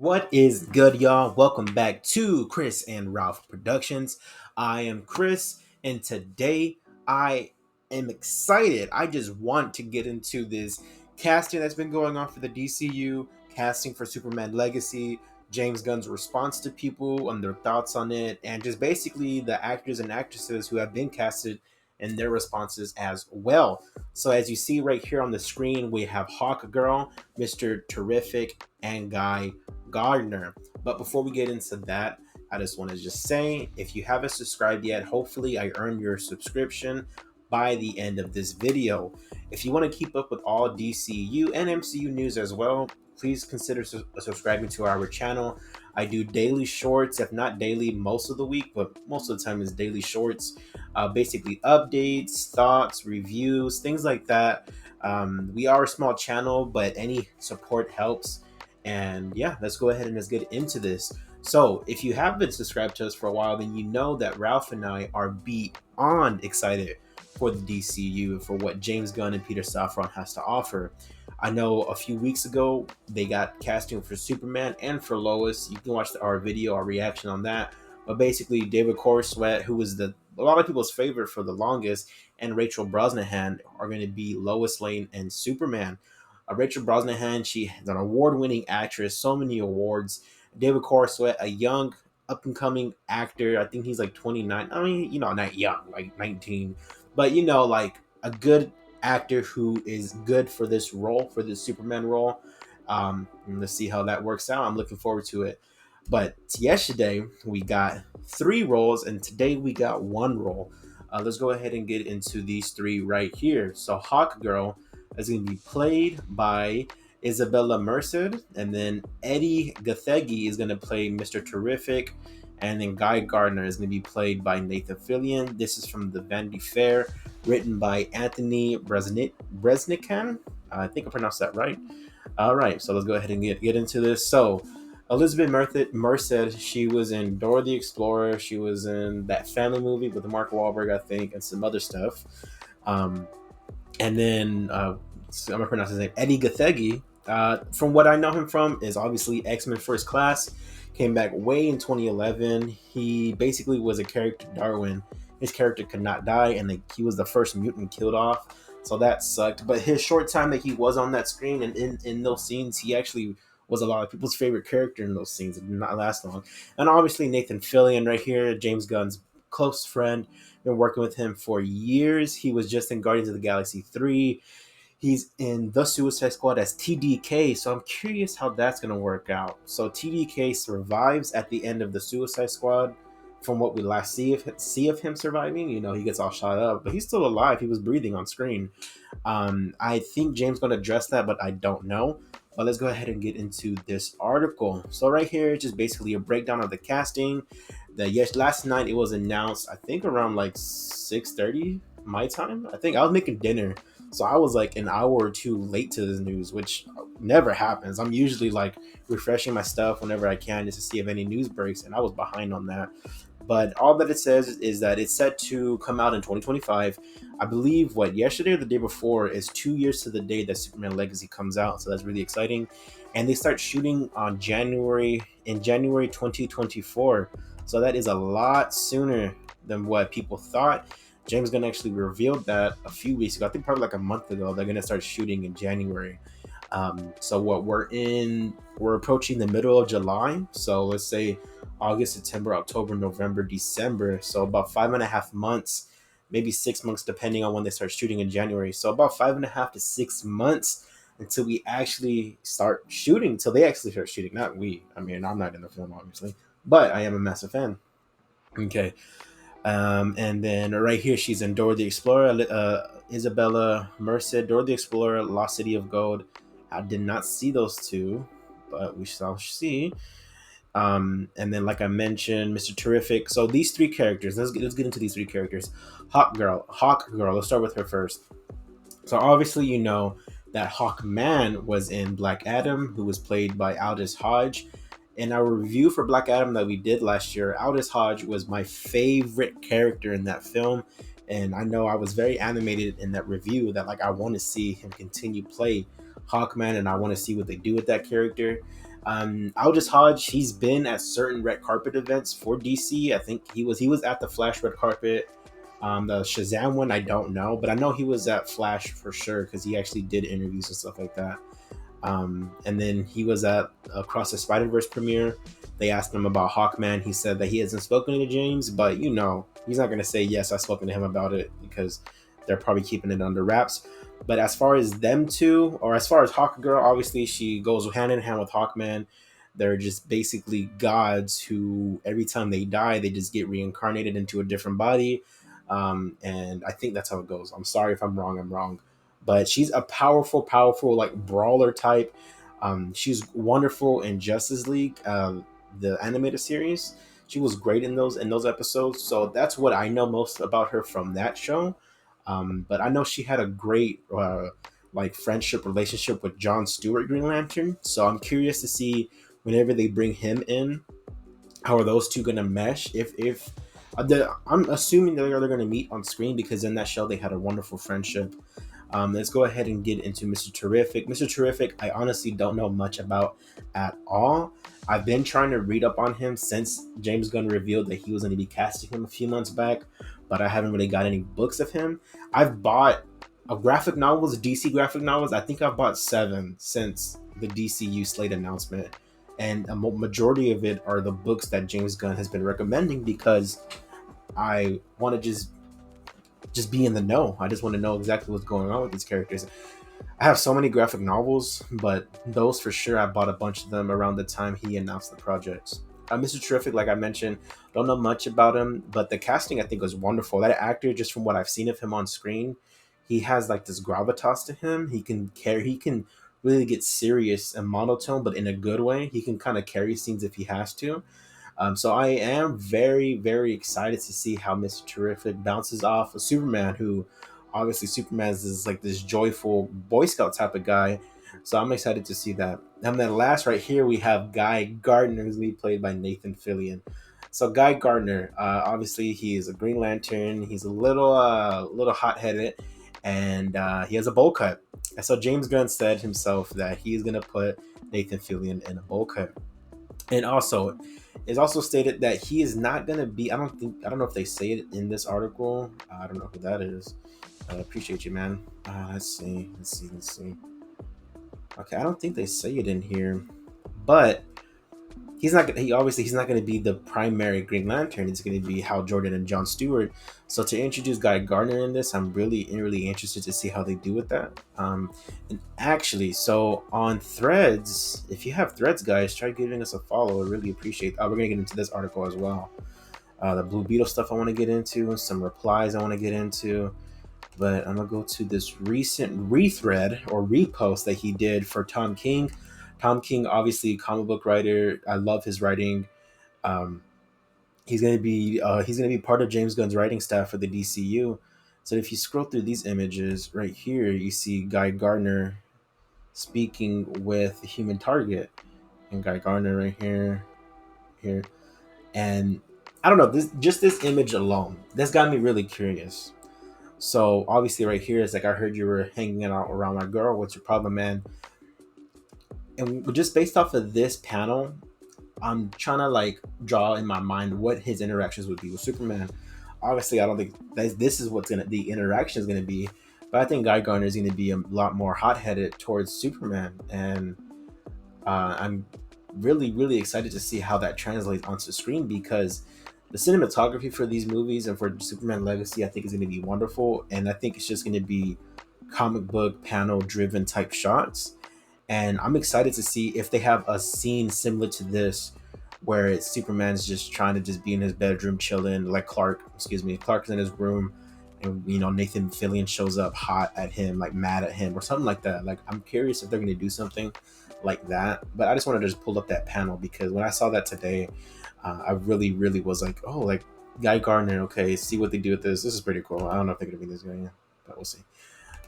What is good, y'all? Welcome back to Chris and Ralph Productions. I am Chris, and today I am excited. I just want to get into this casting that's been going on for the DCU, casting for Superman Legacy, James Gunn's response to people and their thoughts on it, and just basically the actors and actresses who have been casted and their responses as well. So, as you see right here on the screen, we have Hawkgirl, Mr. Terrific, and Guy Gardner. But before we get into that, I just want to just say if you haven't subscribed yet, hopefully I earned your subscription by the end of this video. If you want to keep up with all DCU and MCU news as well, please consider subscribing to our channel. I do daily shorts, if not daily, most of the week, but most of the time is daily shorts. Basically, updates, thoughts, reviews, things like that. We are a small channel, but any support helps. And yeah, let's go ahead and let's get into this. So, if you have been subscribed to us for a while, then you know that Ralph and I are beyond excited for the DCU, for what James Gunn and Peter Safran has to offer. I know a few weeks ago they got casting for Superman and for Lois. You can watch our video, our reaction on that. But basically, David Corenswet, who was a lot of people's favorite for the longest, and Rachel Brosnahan are going to be Lois Lane and Superman. Rachel Brosnahan, she's an award-winning actress, so many awards. David Corenswet, a young, up-and-coming actor. I think he's like 29. I mean, not young, like 19, but like a good actor who is good for this role, for this Superman role. And let's see how that works out. I'm looking forward to it. But yesterday we got three roles, and today we got one role. Let's go ahead and get into these three right here. So Hawkgirl is going to be played by Isabella Merced, and then Eddie Gathegi is going to play Mr. Terrific, and then Guy Gardner is going to be played by Nathan Fillion. This is from the Vanity Fair, written by Anthony Bresnikan. I think I pronounced that right. All right, so let's go ahead and get into this. So, Elizabeth Merced, she was in Dora the Explorer. She was in that family movie with Mark Wahlberg, I think, and some other stuff. Um, and then I'm gonna pronounce his name, Eddie Gathegi. From what I know him from is obviously X-Men First Class. Came back way in 2011. He basically was a character Darwin. His character could not die, and he was the first mutant killed off. So that sucked. But his short time that he was on that screen and in those scenes, he actually was a lot of people's favorite character in those scenes. It did not last long. And obviously Nathan Fillion right here, James Gunn's close friend. Been working with him for years. He was just in Guardians of the Galaxy 3. He's in the Suicide Squad as TDK, so I'm curious how that's going to work out. So TDK survives at the end of the Suicide Squad. From what we last see of him surviving, he gets all shot up, but he's still alive. He was breathing on screen. I think James going to address that, but I don't know. But let's go ahead and get into this article. So right here, just basically a breakdown of the casting. Last night it was announced, I think around like 6:30 my time. I think I was making dinner, so I was like an hour or two late to this news, which never happens. I'm usually like refreshing my stuff whenever I can just to see if any news breaks, and I was behind on that. But all that it says is that it's set to come out in 2025. I believe yesterday or the day before is 2 years to the day that Superman Legacy comes out, so that's really exciting. And they start shooting on January 2024, so that is a lot sooner than what people thought. James Gunn actually revealed that a few weeks ago. I think probably like a month ago. They're gonna start shooting in January. So what we're approaching the middle of July. So let's say August, September, October, November, December. So about 5.5 months, maybe 6 months, depending on when they start shooting in January. So about 5.5 to 6 months until we actually start shooting. Till they actually start shooting, not we. I mean, I'm not in the film, obviously, but I am a massive fan. Okay. And then right here, she's in Dora the Explorer, Isabella Merced, Dora the Explorer, Lost City of Gold. I did not see those two, but we shall see. And then, like I mentioned, Mr. Terrific. So these three characters, let's get into these three characters. Hawkgirl. Let's start with her first. So obviously, you know that Hawkman was in Black Adam, who was played by Aldous Hodge. In our review for Black Adam that we did last year, Aldous Hodge was my favorite character in that film. And I know I was very animated in that review that I want to see him continue play Hawkman, and I want to see what they do with that character. Aldous Hodge, he's been at certain red carpet events for DC. I think he was at the Flash red carpet. The Shazam one, I don't know, but I know he was at Flash for sure because he actually did interviews and stuff like that. And then he was at Across the Spider Verse premiere. They asked him about Hawkman. He said that he hasn't spoken to James, but he's not going to say yes, I've spoken to him about it because they're probably keeping it under wraps. But as far as them two, or as far as Hawkgirl, obviously she goes hand in hand with Hawkman. They're just basically gods who, every time they die, they just get reincarnated into a different body. And I think that's how it goes. I'm sorry if I'm wrong. I'm wrong, but she's a powerful, powerful like brawler type. She's wonderful in Justice League, the animated series. She was great in those episodes. So that's what I know most about her from that show. But I know she had a great like friendship relationship with John Stewart Green Lantern. So I'm curious to see whenever they bring him in, how are those two gonna mesh? If I'm assuming they're gonna meet on screen because in that show they had a wonderful friendship. Let's go ahead and get into Mr. Terrific. Mr. Terrific, I honestly don't know much about at all. I've been trying to read up on him since James Gunn revealed that he was going to be casting him a few months back, but I haven't really got any books of him. I've bought graphic novels, DC graphic novels. I think I've bought 7 since the DCU slate announcement, and a majority of it are the books that James Gunn has been recommending because I want to just be in the know. I just want to know exactly what's going on with these characters. I have so many graphic novels, but those for sure, I bought a bunch of them around the time he announced the projects. Mr. Terrific, like I mentioned, don't know much about him, but the casting I think was wonderful. That actor, just from what I've seen of him on screen, he has like this gravitas to him. He can really get serious and monotone, but in a good way. He can kind of carry scenes if he has to. So I am very, very excited to see how Mr. Terrific bounces off of Superman, who obviously Superman is like this joyful Boy Scout type of guy. So I'm excited to see that. And then last right here we have Guy Gardner, who's going to be played by Nathan Fillion. So Guy Gardner, obviously he is a Green Lantern. He's a little hot headed, and he has a bowl cut. And so James Gunn said himself that he's going to put Nathan Fillion in a bowl cut. And also, it's also stated that he is not going to be. I don't know if they say it in this article. I don't know who that is. I appreciate you, man. Let's see. Okay, I don't think they say it in here, but he's not. He's not going to be the primary Green Lantern. It's going to be Hal Jordan and John Stewart. So to introduce Guy Gardner in this, I'm really interested to see how they do with that. And actually, so on Threads, if you have Threads, guys, try giving us a follow. I really appreciate. We're going to get into this article as well. The Blue Beetle stuff I want to get into, some replies I want to get into. But I'm gonna go to this recent rethread or repost that he did for Tom King. Tom King, obviously comic book writer. I love his writing. Um, he's gonna be part of James Gunn's writing staff for the DCU. So if you scroll through these images right here, you see Guy Gardner speaking with the Human Target, and Guy Gardner right here, and I don't know, this image alone, this got me really curious. So obviously, right here is like, I heard you were hanging out around my girl. What's your problem, man? And just based off of this panel, I'm trying to like draw in my mind what his interactions would be with Superman. Obviously, I don't think this is what's the interaction is gonna be, but I think Guy Gardner is gonna be a lot more hot-headed towards Superman, and I'm really excited to see how that translates onto screen because the cinematography for these movies and for Superman Legacy, I think, is going to be wonderful, and I think it's just going to be comic book panel driven type shots. And I'm excited to see if they have a scene similar to this, where it's Superman's just trying to just be in his bedroom chilling, like Clark's in his room, and Nathan Fillion shows up hot at him, like mad at him or something like that. Like, I'm curious if they're going to do something like that. But I just wanted to just pull up that panel because when I saw that today, I really was like, oh, like Guy Gardner. Okay, see what they do with this. This is pretty cool. I don't know if they're gonna be this guy, yeah, but we'll see.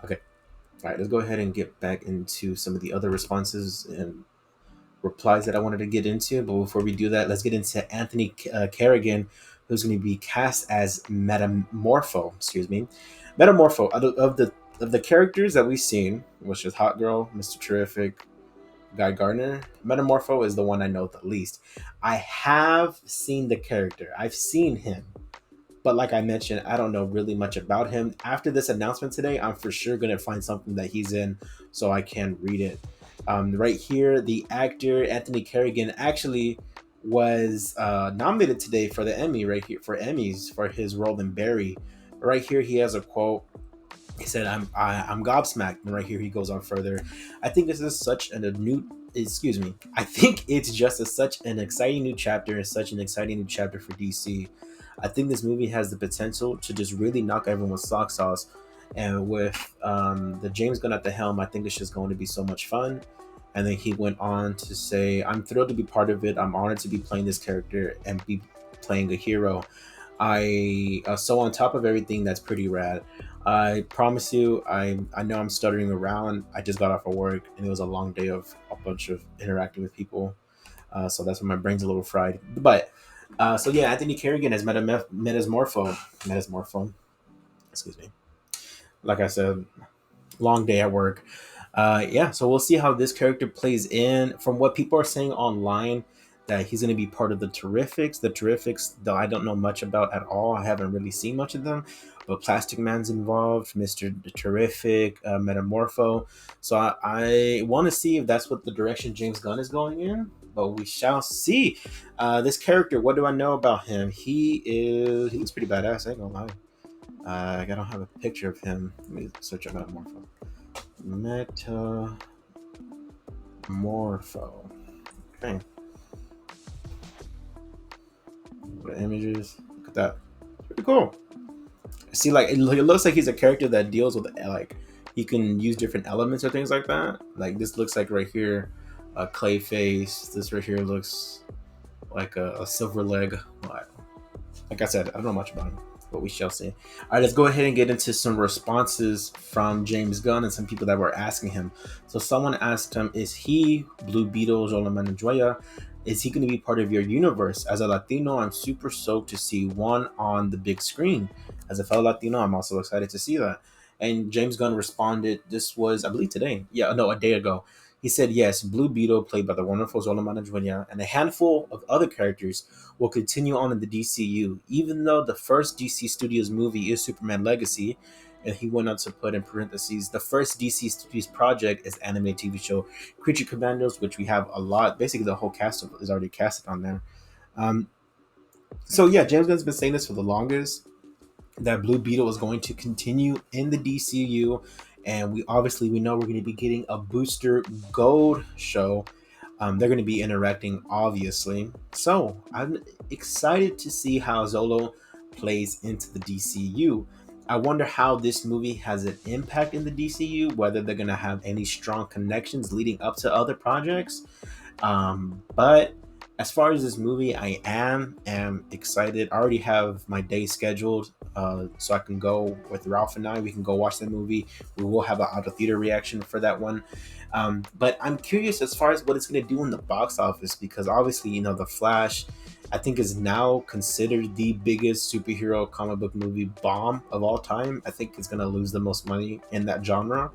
Okay, all right, let's go ahead and get back into some of the other responses and replies that I wanted to get into. But before we do that, let's get into Anthony Kerrigan, who's going to be cast as Metamorpho. Metamorpho. Of the characters that we've seen, which is Hawkgirl, Mr. Terrific, Guy Gardner. Metamorpho is the one I know the least. I have seen the character. I've seen him. But like I mentioned, I don't know really much about him. After this announcement today, I'm for sure gonna find something that he's in so I can read it. Right here, the actor Anthony Kerrigan actually was nominated today for the Emmy. Right here for Emmys for his role in Barry. Right here, he has a quote. He said, I'm gobsmacked." And right here, he goes on further. I think this is such a new. Excuse me. I think it's just such an exciting new chapter and such an exciting new chapter for DC. I think this movie has the potential to just really knock everyone's socks off. And with the James Gunn at the helm, I think it's just going to be so much fun. And then he went on to say, "I'm thrilled to be part of it. I'm honored to be playing this character and be playing a hero. I so on top of everything, that's pretty rad. I promise you, I know I'm stuttering around. I just got off of work and it was a long day of a bunch of interacting with people. So that's why my brain's a little fried. But so yeah, Anthony Kerrigan as Metamorpho. Excuse me. Like I said, long day at work. Yeah, so we'll see how this character plays in. From what people are saying online, that he's going to be part of the Terrifics. The Terrifics, though I don't know much about at all. I haven't really seen much of them. But Plastic Man's involved, Mr. Terrific, Metamorpho. So I want to see if that's what the direction James Gunn is going in. But we shall see. This character, what do I know about him? He's pretty badass. I ain't gonna lie. I don't have a picture of him. Let me search up Metamorpho. Metamorpho. Okay. The images. Look at that. Pretty cool. See, like it looks like he's a character that deals with like he can use different elements or things like that. Like this looks like right here, a clay face. This right here looks like a silver leg. Like I said, I don't know much about him, but we shall see. All right, let's go ahead and get into some responses from James Gunn and some people that were asking him. So someone asked him, "Is he Blue Beetle Jola Manjoya? Is he going to be part of your universe? As a Latino, I'm super stoked to see one on the big screen. As a fellow Latino, I'm also excited to see that." And James Gunn responded, this was, I believe, today. Yeah, no, a day ago. He said, "Yes, Blue Beetle, played by the wonderful Zola Manjoya, and a handful of other characters will continue on in the DCU, even though the first DC Studios movie is Superman Legacy." And he went on to put in parentheses, "The first DC Studios project is animated TV show Creature Commandos," which we have a lot. Basically, the whole cast is already casted on there. Um, so yeah, James Gunn's been saying this for the longest, that Blue Beetle is going to continue in the DCU, and we know we're going to be getting a Booster Gold show. They're going to be interacting, obviously. So I'm excited to see how Zolo plays into the DCU. I wonder how this movie has an impact in the DCU, whether they're going to have any strong connections leading up to other projects. But as far as this movie, I am excited. I already have my day scheduled, so I can go with Ralph and I. We can go watch the movie. We will have an out of theater reaction for that one. But I'm curious as far as what it's going to do in the box office, because obviously, The Flash, I think, is now considered the biggest superhero comic book movie bomb of all time. I think it's going to lose the most money in that genre,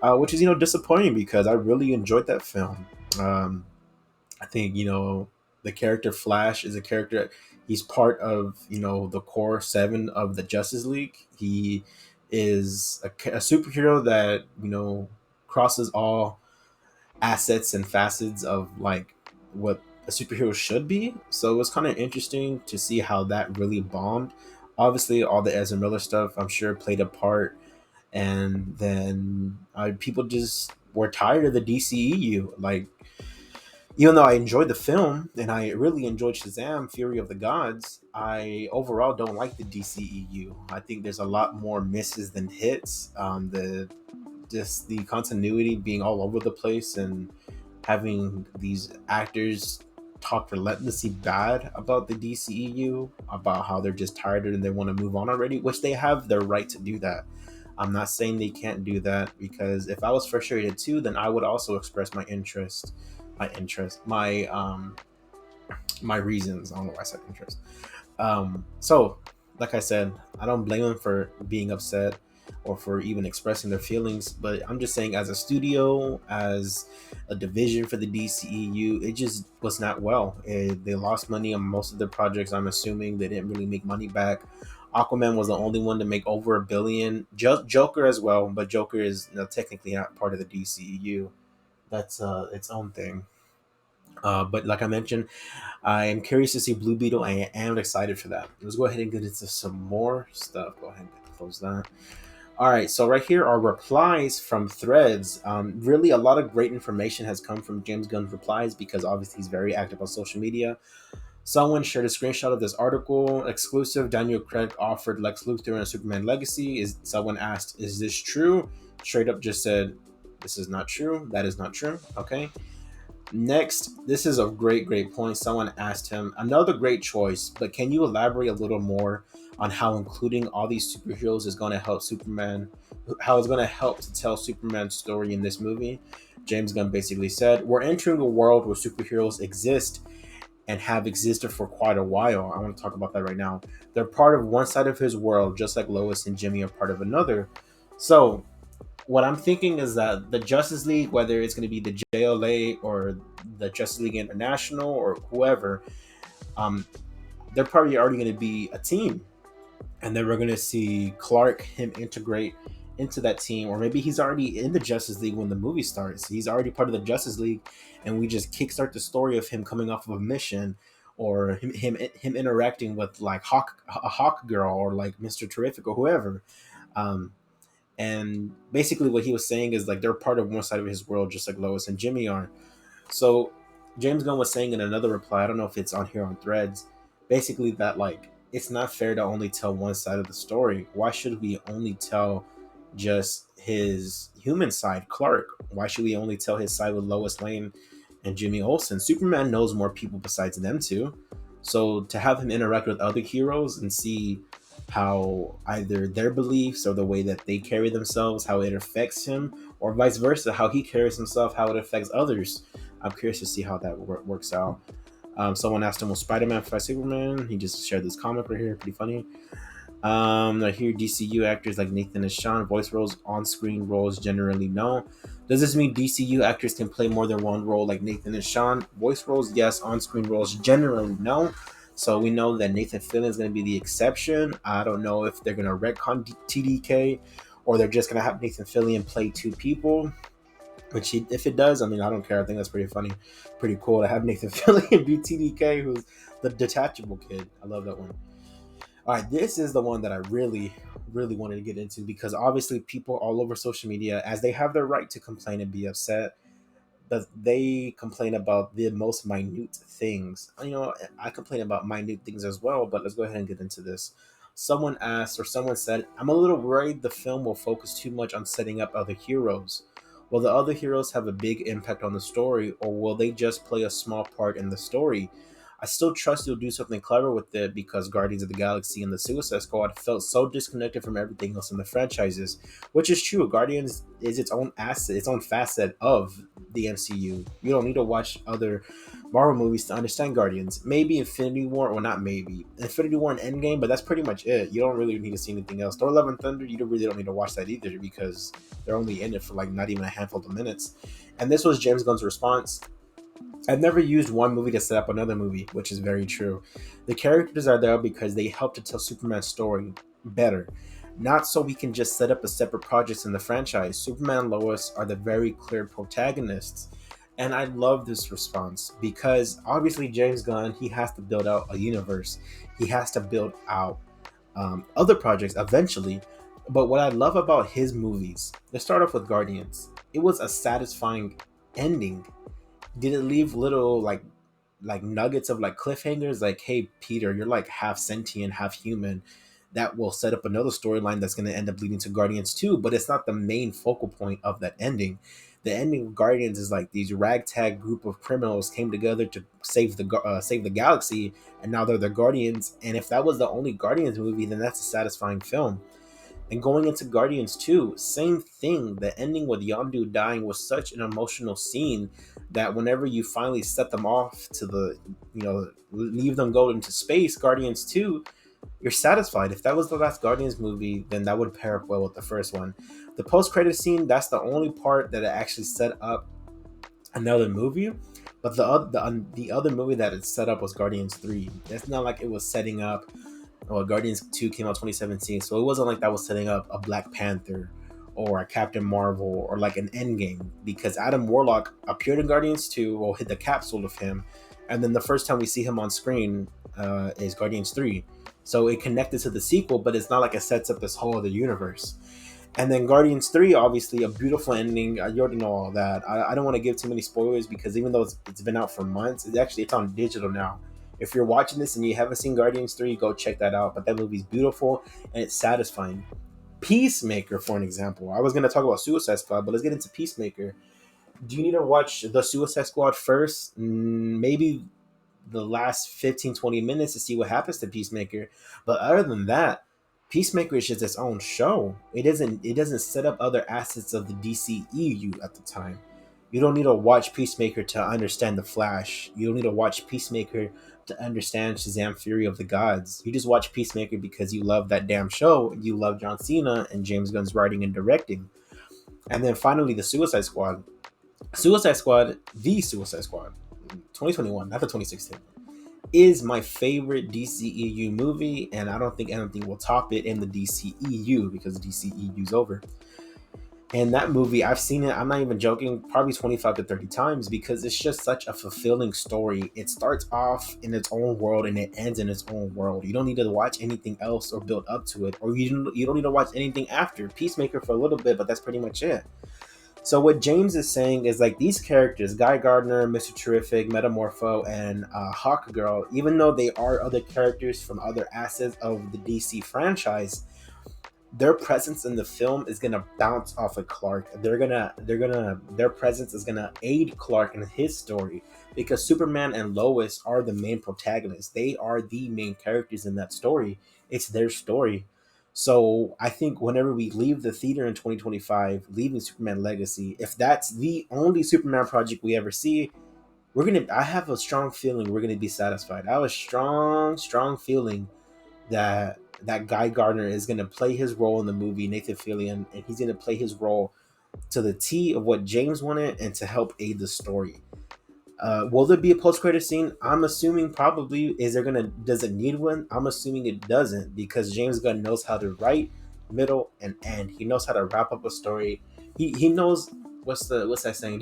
which is disappointing because I really enjoyed that film. I think the character Flash is a character. He's part of the core seven of the Justice League. He is a superhero that crosses all assets and facets of like what a superhero should be. So it was kind of interesting to see how that really bombed. Obviously, all the Ezra Miller stuff, I'm sure, played a part, and then people just were tired of the DCEU. Like, even though I enjoyed the film and I really enjoyed Shazam: Fury of the Gods, I overall don't like the DCEU. I think there's a lot more misses than hits. The continuity being all over the place and having these actors talk relentlessly bad about the DCEU, about how they're just tired and they want to move on already, which they have their right to do that. I'm not saying they can't do that, because if I was frustrated too, then I would also express my reasons. I don't know why I said interest. So like I said, I don't blame them for being upset. or for even expressing their feelings. But I'm just saying, as a studio, as a division for the DCEU, it just was not well. They lost money on most of their projects. I'm assuming they didn't really make money back. Aquaman was the only one to make over $1 billion. Joker as well, but Joker is, technically not part of the DCEU. That's its own thing. But like I mentioned, I am curious to see Blue Beetle. I am excited for that. Let's go ahead and get into some more stuff. Go ahead and close that. All right, so right here are replies from threads. Really, a lot of great information has come from James Gunn's replies because obviously he's very active on social media. Someone shared a screenshot of this article. Exclusive: Daniel Craig offered Lex Luthor in Superman Legacy. Is someone asked, "Is this true?" Straight up, just said, "This is not true. That is not true." Okay. Next, this is a great point. Someone asked him, another great choice, but can you elaborate a little more on how including all these superheroes is going to help Superman, how it's going to help to tell Superman's story in this movie? James Gunn basically said, we're entering a world where superheroes exist and have existed for quite a while. I want to talk about that right now. They're part of one side of his world, just like Lois and Jimmy are part of another. So what I'm thinking is that the Justice League, whether it's going to be the JLA or the Justice League International or whoever, um, they're probably already going to be a team, and then we're going to see Clark him integrate into that team, or maybe he's already in the Justice League when the movie starts. He's already part of the Justice League, and we just kickstart the story of him coming off of a mission, or him interacting with like Hawkgirl or like Mr. Terrific or whoever. Um, and basically, what he was saying is like they're part of one side of his world, just like Lois and Jimmy are. So James Gunn was saying in another reply, I don't know if it's on here on Threads, basically that like it's not fair to only tell one side of the story. Why should we only tell just his human side, Clark? Why should we only tell his side with Lois Lane and Jimmy Olsen? Superman knows more people besides them two. So to have him interact with other heroes and see how either their beliefs or the way that they carry themselves, how it affects him, or vice versa, how he carries himself, how it affects others. I'm curious to see how that works out. Someone asked him, will Spider-Man fight Superman? He just shared this comic right here, pretty funny. I hear DCU actors like Nathan and Sean voice roles, on-screen roles generally no. Does this mean DCU actors can play more than one role like Nathan and Sean? Voice roles, yes. On-screen roles, generally no. So we know that Nathan Fillion is going to be the exception. I don't know if they're going to retcon TDK or they're just going to have Nathan Fillion play two people. Which if it does, I mean, I don't care. I think that's pretty funny, pretty cool to have Nathan Fillion be TDK, who's the detachable kid. I love that one. All right, this is the one that I really wanted to get into because obviously people all over social media, as they have their right to complain and be upset, that they complain about the most minute things. You know, I complain about minute things as well, but let's go ahead and get into this. Someone asked, or someone said, I'm a little worried the film will focus too much on setting up other heroes. Will the other heroes have a big impact on the story, or will they just play a small part in the story? I still trust you'll do something clever with it because Guardians of the Galaxy and the Suicide Squad felt so disconnected from everything else in the franchises, which is true. Guardians is its own asset, its own facet of the MCU. You don't need to watch other Marvel movies to understand Guardians. Maybe Infinity War, or not maybe Infinity War and Endgame, but that's pretty much it. You don't really need to see anything else. Thor: Love and Thunder, you really don't need to watch that either because they're only in it for like not even a handful of minutes. And this was James Gunn's response. I've never used one movie to set up another movie, which is very true. The characters are there because they help to tell Superman's story better, not so we can just set up a separate projects in the franchise. Superman and Lois are the very clear protagonists. And I love this response because obviously James Gunn, he has to build out a universe. He has to build out other projects eventually. But what I love about his movies, let's start off with Guardians. It was a satisfying ending. Did it leave little like nuggets of like cliffhangers like, hey Peter, you're like half sentient, half human, that will set up another storyline that's going to end up leading to Guardians 2, but it's not the main focal point of that ending. The ending of Guardians is like these ragtag group of criminals came together to save the galaxy, and now they're the Guardians. And if that was the only Guardians movie, then that's a satisfying film. And going into Guardians 2, same thing. The ending with Yondu dying was such an emotional scene that whenever you finally set them off to the, leave them go into space, Guardians 2, you're satisfied. If that was the last Guardians movie, then that would pair up well with the first one. The post credit scene, that's the only part that it actually set up another movie. But the other movie that it set up was Guardians 3. It's not like it was setting up. Well, Guardians 2 came out 2017, so it wasn't like that was setting up a Black Panther or a Captain Marvel or like an Endgame, because Adam Warlock appeared in Guardians 2, will hit the capsule of him, and then the first time we see him on screen is Guardians 3. So it connected to the sequel, but it's not like it sets up this whole other universe. And then Guardians 3, obviously a beautiful ending. You already know all that. I don't want to give too many spoilers, because even though it's been out for months, it's on digital now. If you're watching this and you haven't seen Guardians 3, go check that out. But that movie's beautiful and it's satisfying. Peacemaker, for an example. I was going to talk about Suicide Squad, but let's get into Peacemaker. Do you need to watch the Suicide Squad first? Maybe the last 15-20 minutes to see what happens to Peacemaker. But other than that, Peacemaker is just its own show. It doesn't set up other assets of the DCEU at the time. You don't need to watch Peacemaker to understand the Flash. You don't need to watch Peacemaker to understand Shazam Fury of the Gods. You just watch Peacemaker because you love that damn show. You love John Cena and James Gunn's writing and directing. And then finally, the Suicide Squad. The Suicide Squad, 2021, not the 2016, is my favorite DCEU movie, and I don't think anything will top it in the DCEU, because DCEU's over. And that movie, I've seen it, I'm not even joking, probably 25 to 30 times, because it's just such a fulfilling story. It starts off in its own world and it ends in its own world. You don't need to watch anything else or build up to it, or you don't need to watch anything after. Peacemaker for a little bit, but that's pretty much it. So what James is saying is, like, these characters, Guy Gardner, Mr. Terrific, Metamorpho, and Hawkgirl, even though they are other characters from other assets of the DC franchise, their presence in the film is gonna bounce off of Clark. Their presence is gonna aid Clark in his story, because Superman and Lois are the main protagonists. They are the main characters in that story. It's their story. So I think whenever we leave the theater in 2025, leaving Superman Legacy, if that's the only Superman project we ever see, I have a strong feeling we're gonna be satisfied. I have a strong feeling that Guy Gardner is going to play his role in the movie, Nathan Fillion, and he's going to play his role to the T of what James wanted and to help aid the story. Will there be a post-credit scene? I'm assuming probably. Does it need one? I'm assuming it doesn't, because James Gunn knows how to write, middle, and end. He knows how to wrap up a story. He knows what's that saying?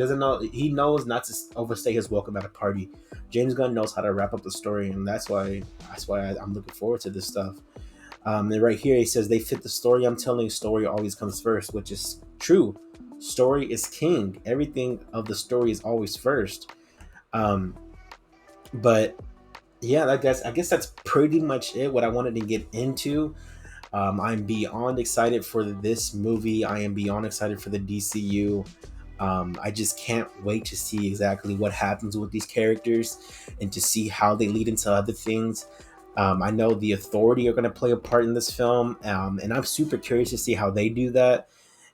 He knows not to overstay his welcome at a party. James Gunn knows how to wrap up the story, and that's why I'm looking forward to this stuff. And right here he says they fit the story I'm telling. Story always comes first, which is true. Story is king. Everything of the story is always first. Um, but yeah, I guess that's pretty much it. What I wanted to get into. I'm beyond excited for this movie. I am beyond excited for the DCU. I just can't wait to see exactly what happens with these characters and to see how they lead into other things. I know the Authority are going to play a part in this film, and I'm super curious to see how they do that.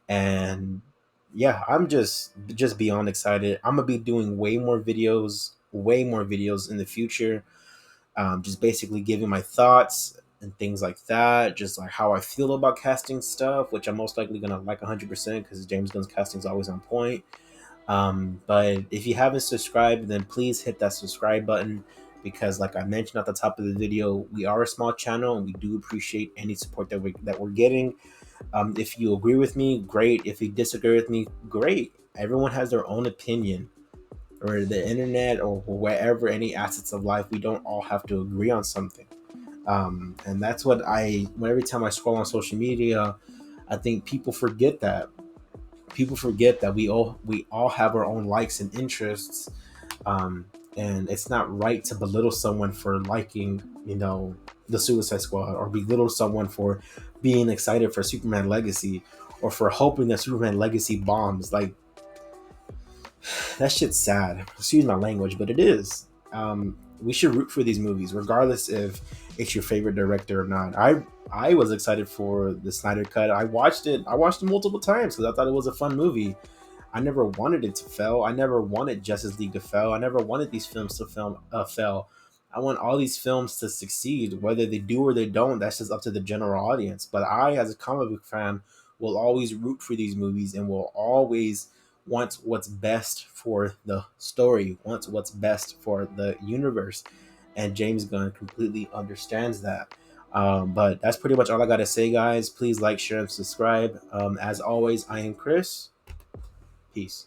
And yeah, I'm just beyond excited. I'm gonna be doing way more videos in the future. Just basically giving my thoughts and things like that. Just like how I feel about casting stuff, which I'm most likely gonna like 100%, because James Gunn's casting is always on point. But if you haven't subscribed, then please hit that subscribe button, because like I mentioned at the top of the video, we are a small channel and we do appreciate any support that we're getting. If you agree with me, great. If you disagree with me, great. Everyone has their own opinion, or the internet, or wherever, any assets of life, we don't all have to agree on something. And that's what every time I scroll on social media, I think people forget that we all have our own likes and interests. And it's not right to belittle someone for liking, the Suicide Squad, or belittle someone for being excited for Superman Legacy, or for hoping that Superman Legacy bombs. Like, that shit's sad. Excuse my language, but it is. We should root for these movies, regardless if it's your favorite director or not. I was excited for the Snyder Cut. I watched it multiple times because I thought it was a fun movie. I never wanted it to fail. I never wanted Justice League to fail. I never wanted these films to fail. I want all these films to succeed, whether they do or they don't. That's just up to the general audience. But I, as a comic book fan, will always root for these movies and will always want what's best for the story, wants what's best for the universe. And James Gunn completely understands that. But that's pretty much all I got to say, guys. Please like, share, and subscribe. As always, I am Chris. Peace.